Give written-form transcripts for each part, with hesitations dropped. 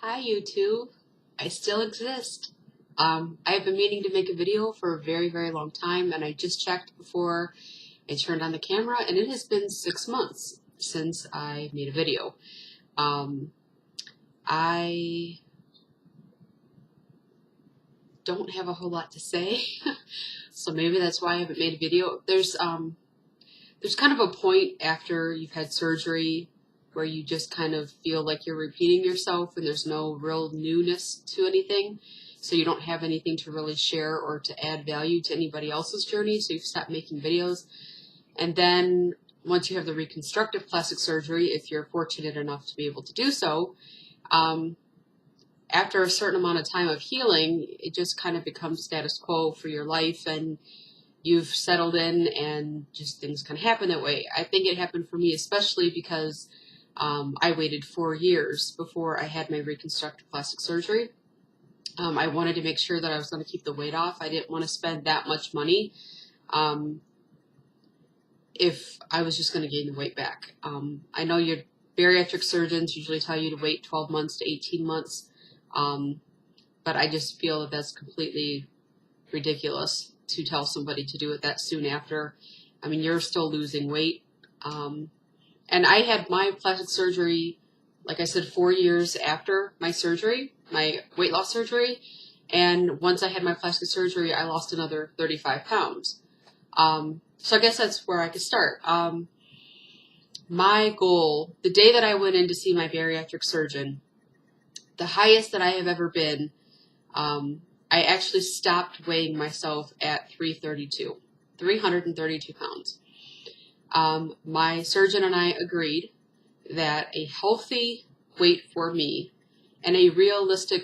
Hi YouTube, I still exist. I've been meaning to make a video for a very, very long time, and I just checked before I turned on the camera, and it has been 6 months since I made a video. I don't have a whole lot to say, so maybe that's why I haven't made a video. There's kind of a point after you've had surgery where you just kind of feel like you're repeating yourself and there's no real newness to anything. So you don't have anything to really share or to add value to anybody else's journey. So you've stopped making videos. And then once you have the reconstructive plastic surgery, if you're fortunate enough to be able to do so, after a certain amount of time of healing, it just kind of becomes status quo for your life, and you've settled in and just things can happen that way. I think it happened for me especially because I waited 4 years before I had my reconstructive plastic surgery. I wanted to make sure that I was going to keep the weight off. I didn't want to spend that much money if I was just going to gain the weight back. I know your bariatric surgeons usually tell you to wait 12 months to 18 months, but I just feel that that's completely ridiculous to tell somebody to do it that soon after. I mean, you're still losing weight. And I had my plastic surgery, like I said, 4 years after my surgery, my weight loss surgery. And once I had my plastic surgery, I lost another 35 pounds. So I guess that's where I could start. My goal, the day that I went in to see my bariatric surgeon, the highest that I have ever been, I actually stopped weighing myself at 332 pounds. My surgeon and I agreed that a healthy weight for me and a realistic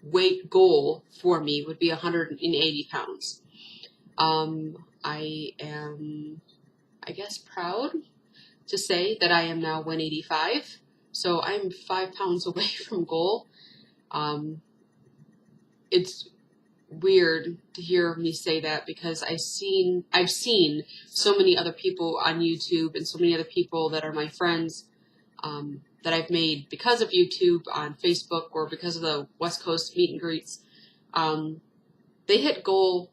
weight goal for me would be 180 pounds. I am, I guess, proud to say that I am now 185. So I'm 5 pounds away from goal. It's weird to hear me say that because I've seen so many other people on YouTube and so many other people that are my friends that I've made because of YouTube on Facebook or because of the West Coast meet and greets. They hit goal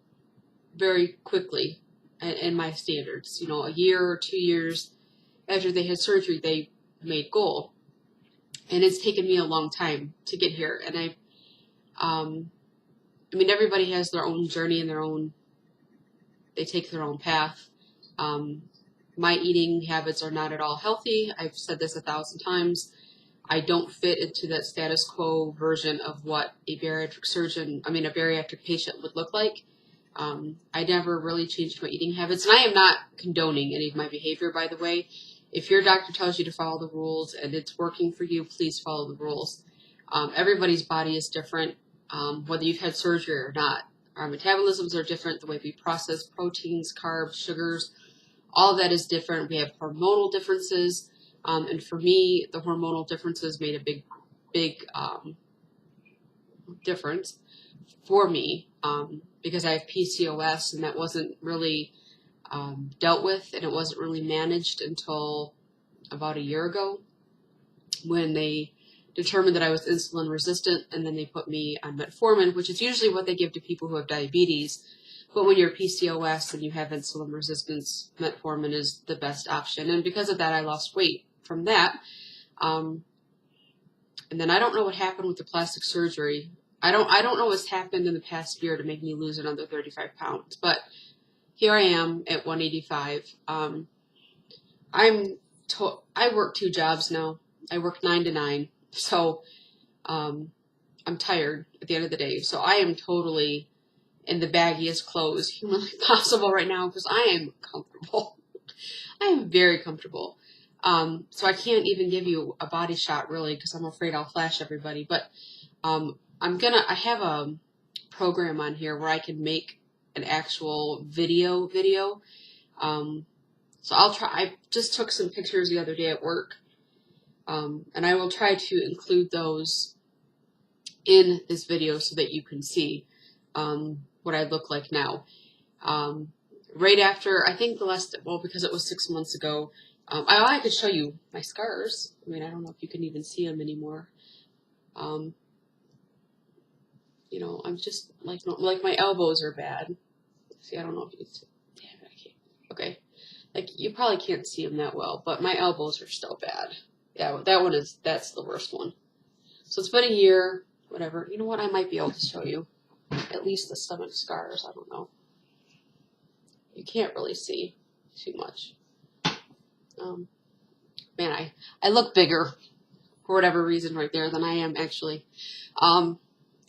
very quickly in my standards. You know, a year or 2 years after they had surgery, they made goal. And it's taken me a long time to get here. And I mean, everybody has their own journey and they take their own path. My eating habits are not at all healthy. I've said this 1,000 times. I don't fit into that status quo version of what a bariatric patient would look like. I never really changed my eating habits, and I am not condoning any of my behavior, by the way. If your doctor tells you to follow the rules and it's working for you, please follow the rules. Everybody's body is different. Whether you've had surgery or not. Our metabolisms are different. The way we process proteins, carbs, sugars, all of that is different. We have hormonal differences. And for me, the hormonal differences made a big difference for me because I have PCOS, and that wasn't really dealt with, and it wasn't really managed until about a year ago when they determined that I was insulin resistant, and then they put me on metformin, which is usually what they give to people who have diabetes. But when you're PCOS and you have insulin resistance, metformin is the best option. And because of that, I lost weight from that. And then I don't know what happened with the plastic surgery. I don't know what's happened in the past year to make me lose another 35 pounds. But here I am at 185. I work 2 jobs now. I work 9 to 9. So I'm tired at the end of the day. So I am totally in the baggiest clothes humanly possible right now because I am comfortable. I am very comfortable. So I can't even give you a body shot really because I'm afraid I'll flash everybody. But I have a program on here where I can make an actual video. So I'll try. I just took some pictures the other day at work. And I will try to include those in this video so that you can see what I look like now. Right after, I think because it was 6 months ago, I could show you my scars. I mean, I don't know if you can even see them anymore. You know, I'm just like my elbows are bad. See, I don't know if you can. Damn it, I can't. Okay, like you probably can't see them that well, but my elbows are still bad. Yeah, that's the worst one. So it's been a year, whatever. You know what? I might be able to show you at least the stomach scars. I don't know. You can't really see too much. Man, I look bigger for whatever reason right there than I am actually.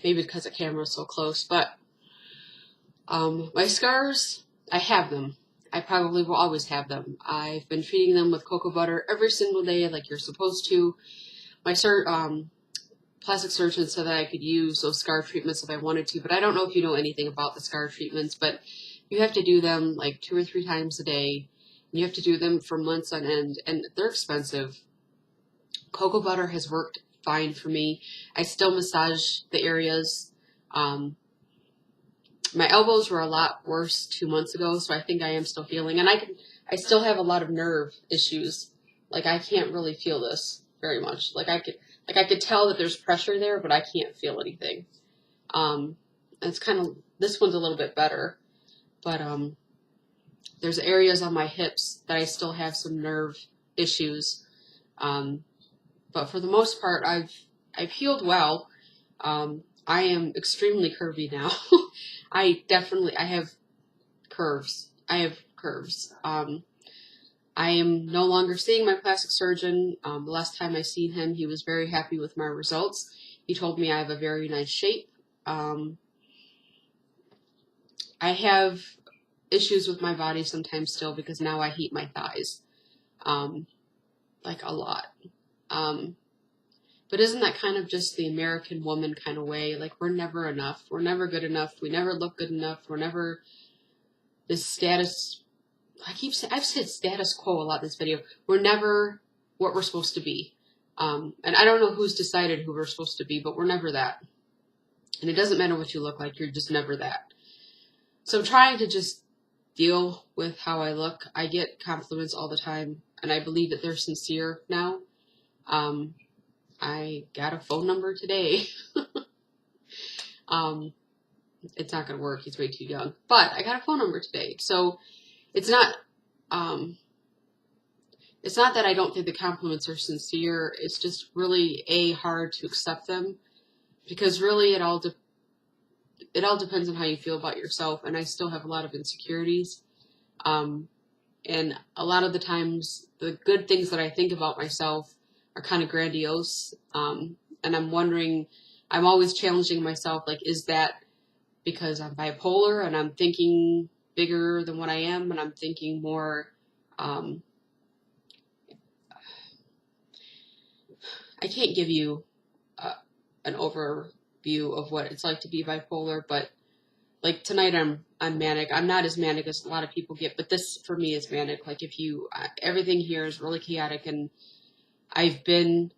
Maybe because the camera's so close, but my scars, I have them. I probably will always have them. I've been treating them with cocoa butter every single day like you're supposed to. My plastic surgeon said that I could use those scar treatments if I wanted to, but I don't know if you know anything about the scar treatments, but you have to do them like 2 or 3 times a day. You have to do them for months on end, and they're expensive. Cocoa butter has worked fine for me. I still massage the areas. My elbows were a lot worse 2 months ago, so I think I am still healing. And I still have a lot of nerve issues. Like I can't really feel this very much. Like I could tell that there's pressure there, but I can't feel anything. It's kind of, this one's a little bit better, but there's areas on my hips that I still have some nerve issues. But for the most part, I've healed well. I am extremely curvy now. I have curves. I am no longer seeing my plastic surgeon. The last time I seen him, he was very happy with my results. He told me I have a very nice shape. I have issues with my body sometimes still because now I hate my thighs, like a lot. But isn't that kind of just the American woman kind of way? Like, we're never enough. We're never good enough. We never look good enough. We're never this status. I've said status quo a lot in this video. We're never what we're supposed to be. And I don't know who's decided who we're supposed to be, but we're never that. And it doesn't matter what you look like. You're just never that. So I'm trying to just deal with how I look. I get compliments all the time, and I believe that they're sincere now. I got a phone number today. It's not going to work. He's way too young. But I got a phone number today. So it's not that I don't think the compliments are sincere. It's just really hard to accept them, because really it all depends on how you feel about yourself. And I still have a lot of insecurities. And a lot of the times the good things that I think about myself are kind of grandiose. And I'm wondering, I'm always challenging myself, like, is that because I'm bipolar and I'm thinking bigger than what I am, and I'm thinking more, I can't give you an overview of what it's like to be bipolar, but like tonight I'm manic. I'm not as manic as a lot of people get, but this for me is manic. Like everything here is really chaotic, and I've been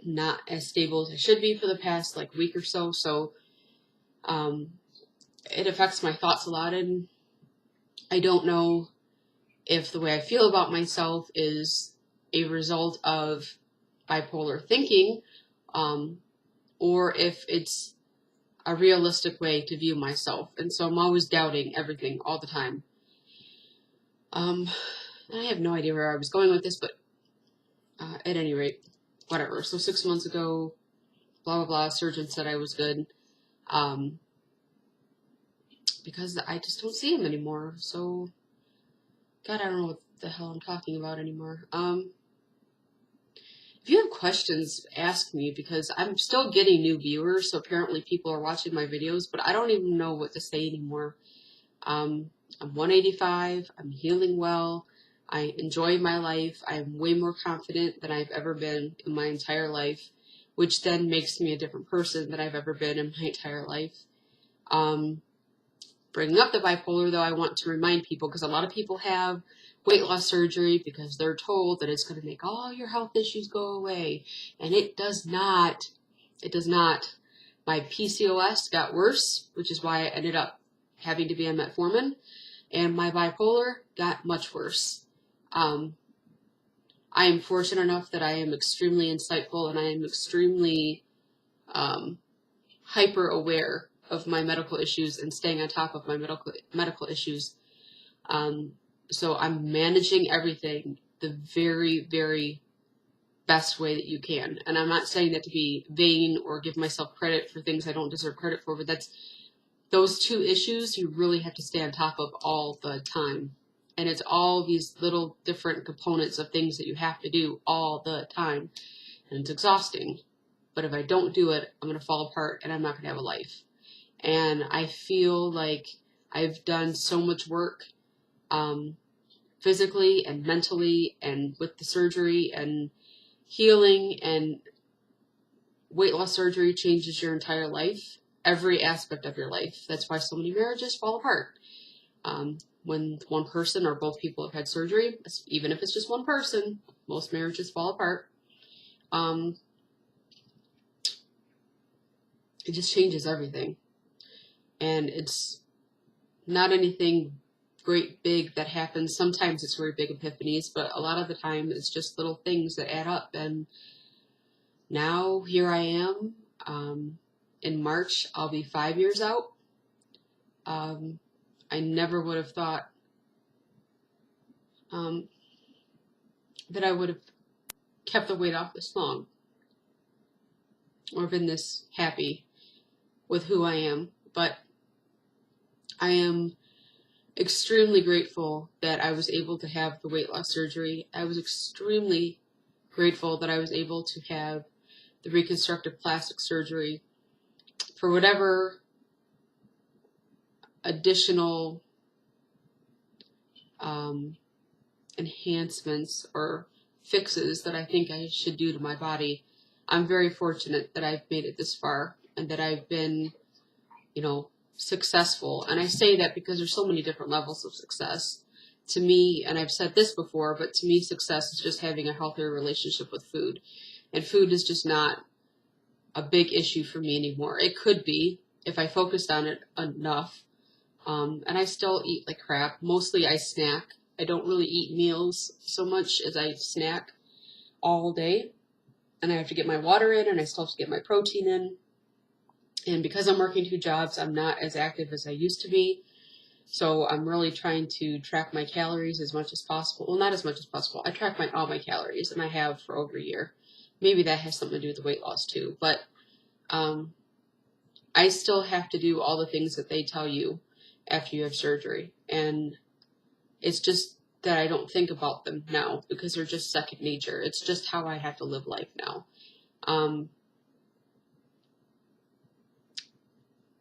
not as stable as I should be for the past like week or so. So, it affects my thoughts a lot, and I don't know if the way I feel about myself is a result of bipolar thinking, or if it's a realistic way to view myself. And so I'm always doubting everything all the time. I have no idea where I was going with this, but at any rate, whatever. So 6 months ago, blah, blah, blah, surgeon said I was good. Because I just don't see him anymore. So, God, I don't know what the hell I'm talking about anymore. If you have questions, ask me, because I'm still getting new viewers. So apparently people are watching my videos, but I don't even know what to say anymore. I'm 185. I'm healing well. I enjoy my life. I'm way more confident than I've ever been in my entire life, which then makes me a different person than I've ever been in my entire life. Bringing up the bipolar, though, I want to remind people, because a lot of people have weight loss surgery because they're told that it's going to make all your health issues go away, and it does not. It does not. My PCOS got worse, which is why I ended up having to be on metformin, and my bipolar got much worse. I am fortunate enough that I am extremely insightful and I am extremely hyper aware of my medical issues and staying on top of my medical issues. So I'm managing everything the very, very best way that you can. And I'm not saying that to be vain or give myself credit for things I don't deserve credit for, but those two issues you really have to stay on top of all the time. And it's all these little different components of things that you have to do all the time. And it's exhausting. But if I don't do it, I'm going to fall apart and I'm not going to have a life. And I feel like I've done so much work physically and mentally and with the surgery and healing, and weight loss surgery changes your entire life, every aspect of your life. That's why so many marriages fall apart. When one person or both people have had surgery, even if it's just one person, most marriages fall apart. It just changes everything. And it's not anything great big that happens. Sometimes it's very big epiphanies, but a lot of the time it's just little things that add up. And now here I am. In March, I'll be 5 years out. I never would have thought that I would have kept the weight off this long or been this happy with who I am. But I am extremely grateful that I was able to have the weight loss surgery. I was extremely grateful that I was able to have the reconstructive plastic surgery for whatever additional enhancements or fixes that I think I should do to my body. I'm very fortunate that I've made it this far and that I've been, successful. And I say that because there's so many different levels of success. To me, and I've said this before, but to me, success is just having a healthier relationship with food. And food is just not a big issue for me anymore. It could be if I focused on it enough. And I still eat like crap. Mostly I snack. I don't really eat meals so much as I snack all day. And I have to get my water in, and I still have to get my protein in. And because I'm working 2 jobs, I'm not as active as I used to be. So I'm really trying to track my calories as much as possible. Well, not as much as possible. I track all my calories, and I have for over a year. Maybe that has something to do with the weight loss too. But I still have to do all the things that they tell you after you have surgery. And it's just that I don't think about them now because they're just second nature. It's just how I have to live life now.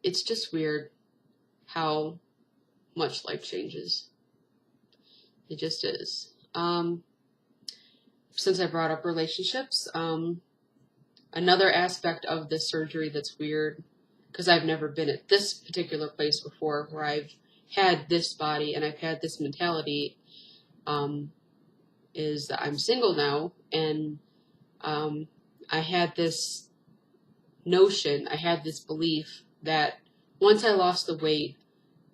It's just weird how much life changes. It just is. Since I brought up relationships, another aspect of this surgery that's weird, because I've never been at this particular place before where I've had this body and I've had this mentality, is that I'm single now, and I had this notion, I had this belief that once I lost the weight,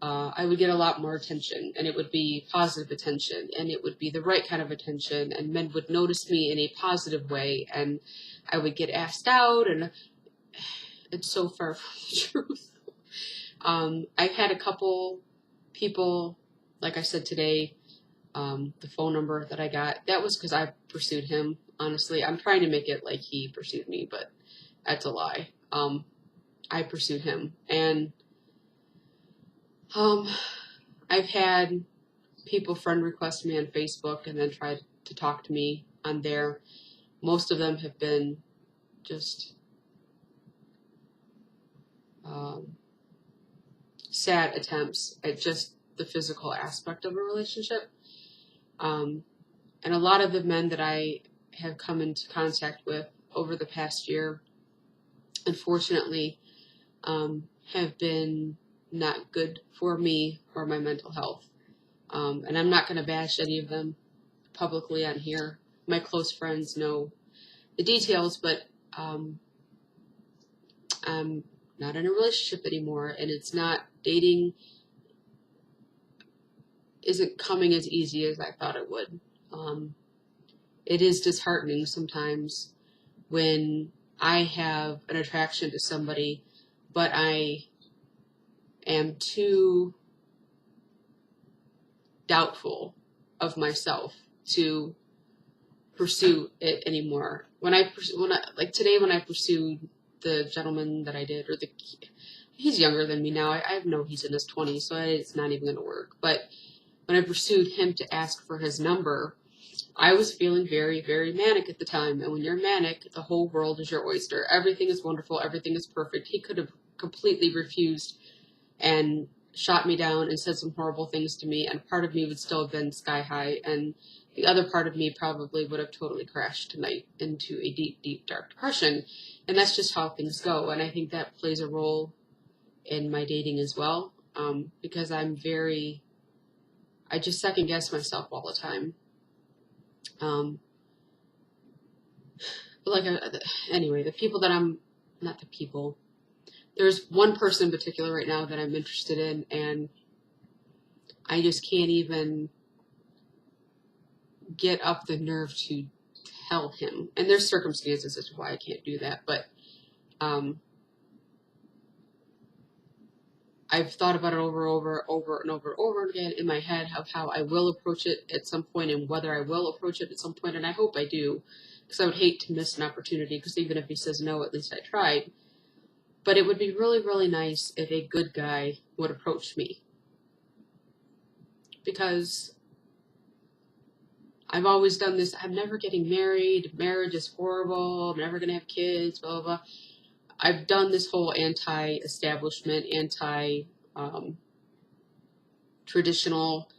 I would get a lot more attention, and it would be positive attention, and it would be the right kind of attention, and men would notice me in a positive way, and I would get asked out, and it's so far from the truth. I've had a couple people, like I said today, the phone number that I got, that was because I pursued him, honestly. I'm trying to make it like he pursued me, but that's a lie. I pursued him, and I've had people friend request me on Facebook and then try to talk to me on there. Most of them have been just sad attempts at just the physical aspect of a relationship. And a lot of the men that I have come into contact with over the past year, unfortunately, have been not good for me or my mental health. And I'm not going to bash any of them publicly on here. My close friends know the details, but I'm not in a relationship anymore, and it's not, dating isn't coming as easy as I thought it would. it is disheartening sometimes when I have an attraction to somebody, but I am too doubtful of myself to pursue it anymore. Like today when I pursued the gentleman that I did, he's younger than me now. I know he's in his 20s, so it's not even going to work. But when I pursued him to ask for his number, I was feeling very, very manic at the time. And when you're manic, the whole world is your oyster. Everything is wonderful. Everything is perfect. He could have completely refused and shot me down and said some horrible things to me. And part of me would still have been sky high. And the other part of me probably would have totally crashed tonight into a deep, deep, dark depression. And that's just how things go. And I think that plays a role in my dating as well. Because I just second guess myself all the time. Anyway, there's one person in particular right now that I'm interested in, and I just can't even get up the nerve to tell him. And there's circumstances as to why I can't do that, but I've thought about it over and over again in my head of how I will approach it at some point and whether I will approach it at some point, and I hope I do, because I would hate to miss an opportunity, because even if he says no, at least I tried. But it would be really, really nice if a good guy would approach me, because I've always done this. I'm never getting married. Marriage is horrible. I'm never going to have kids, blah, blah, blah. I've done this whole anti-establishment, anti-traditional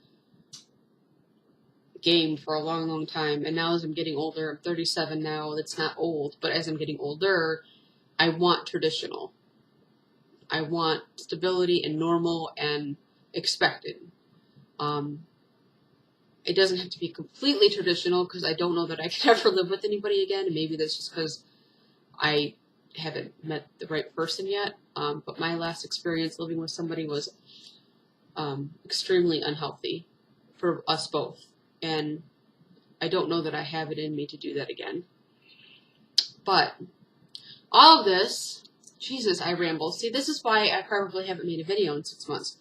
game for a long, long time. And now as I'm getting older, I'm 37 now. That's not old. But as I'm getting older, I want traditional. I want stability and normal and expected. It doesn't have to be completely traditional, because I don't know that I could ever live with anybody again. And maybe that's just because I haven't met the right person yet. But my last experience living with somebody was extremely unhealthy for us both. And I don't know that I have it in me to do that again. But all of this, Jesus, I ramble. See, this is why I probably haven't made a video in 6 months.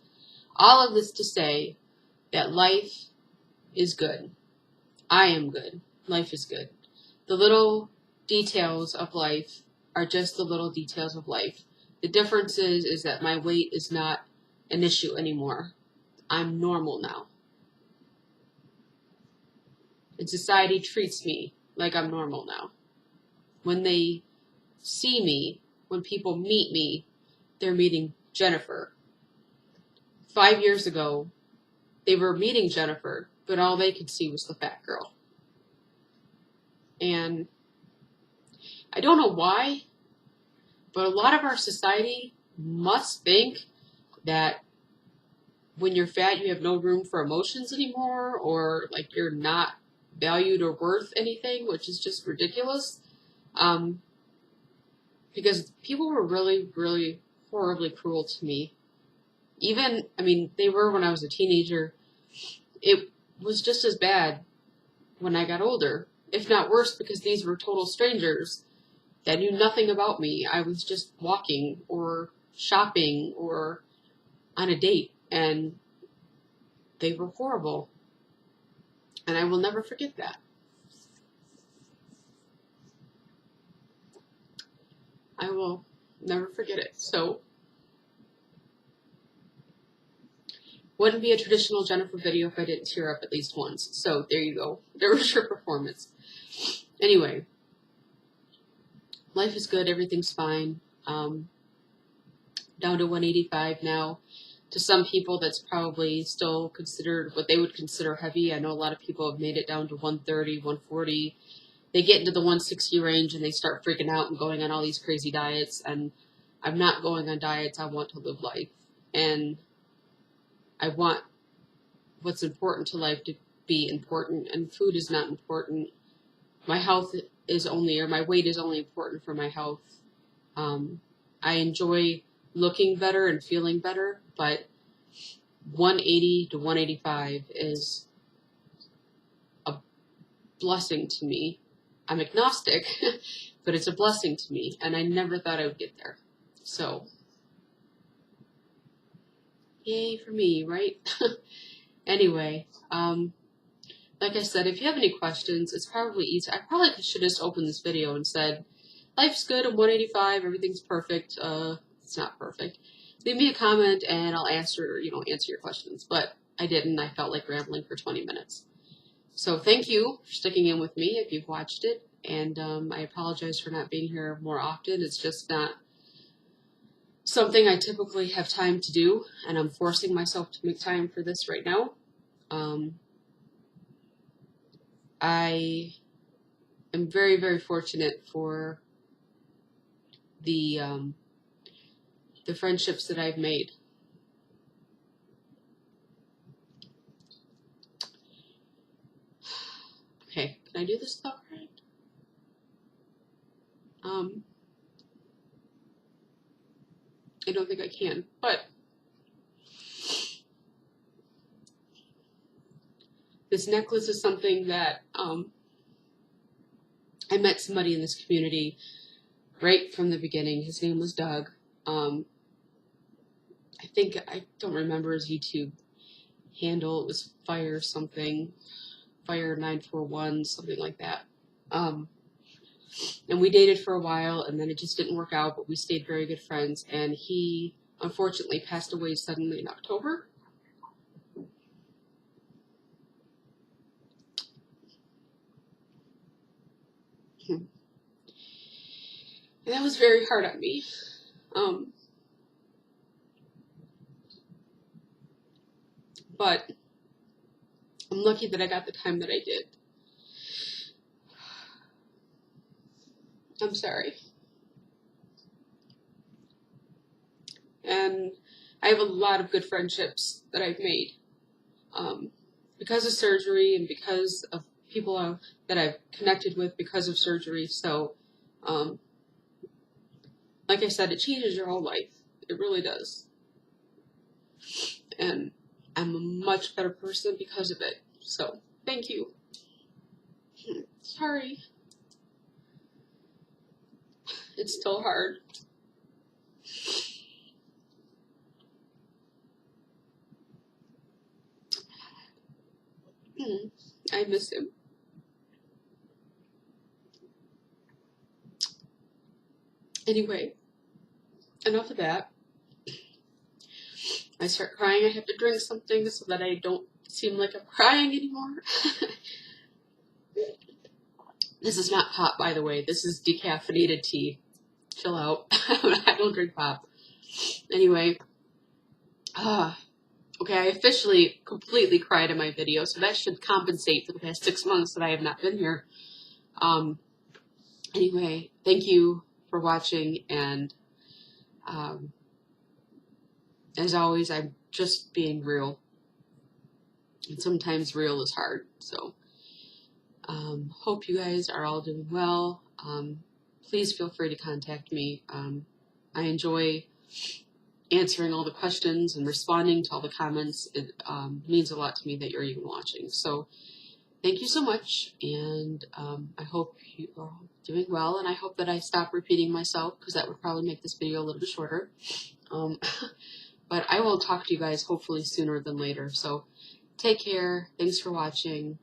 All of this to say that life is good. I am good. Life is good. The little details of life are just the little details of life. The difference is that my weight is not an issue anymore. I'm normal now. And society treats me like I'm normal now. When they see me, when people meet me, they're meeting Jennifer. 5 years ago, they were meeting Jennifer, but all they could see was the fat girl. And I don't know why, but a lot of our society must think that when you're fat, you have no room for emotions anymore, or like you're not valued or worth anything, which is just ridiculous. Because people were really, really horribly cruel to me. They were when I was a teenager. It was just as bad when I got older, if not worse, because these were total strangers that knew nothing about me. I was just walking or shopping or on a date, and they were horrible. And I will never forget that. I will never forget it. So, wouldn't be a traditional Jennifer video if I didn't tear up at least once. So, there you go. There was your performance. Anyway, life is good. Everything's fine. Down to 185 now. To some people, that's probably still considered what they would consider heavy. I know a lot of people have made it down to 130, 140. They get into the 160 range and they start freaking out and going on all these crazy diets. And I'm not going on diets. I want to live life. And I want what's important to life to be important. And food is not important. My health is my weight is only important for my health. I enjoy looking better and feeling better, but 180 to 185 is blessing to me. I'm agnostic, but it's a blessing to me, and I never thought I would get there. So, yay for me, right? Anyway, like I said, if you have any questions, it's probably easy. I probably should just open this video and said, life's good, I'm 185, everything's perfect. It's not perfect. Leave me a comment and I'll answer your questions. But I didn't. I felt like rambling for 20 minutes. So thank you for sticking in with me if you've watched it. And I apologize for not being here more often. It's just not something I typically have time to do. And I'm forcing myself to make time for this right now. I am very, very fortunate for the friendships that I've made. Okay, can I do this without crying? I don't think I can, but this necklace is something that I met somebody in this community right from the beginning. His name was Doug. I don't remember his YouTube handle. It was Fire 941, something like that. And we dated for a while, and then it just didn't work out, but we stayed very good friends. And he, unfortunately, passed away suddenly in October. And that was very hard on me. But I'm lucky that I got the time that I did. I'm sorry. And I have a lot of good friendships that I've made because of surgery and because of people that I've connected with because of surgery. So, like I said, it changes your whole life. It really does. And I'm a much better person because of it. So, thank you. Sorry. It's still hard. I miss him. Anyway, enough of that. I start crying, I have to drink something so that I don't seem like I'm crying anymore. This is not pop, by the way. This is decaffeinated tea. Chill out. I don't drink pop. Anyway, okay, I officially completely cried in my video, so that should compensate for the past 6 months that I have not been here. Anyway, thank you for watching, and as always, I'm just being real. And sometimes real is hard, so hope you guys are all doing well. Please feel free to contact me. I enjoy answering all the questions and responding to all the comments. It means a lot to me that you're even watching. So thank you so much, and I hope you are doing well, and I hope that I stop repeating myself, because that would probably make this video a little bit shorter. But I will talk to you guys hopefully sooner than later. So take care. Thanks for watching.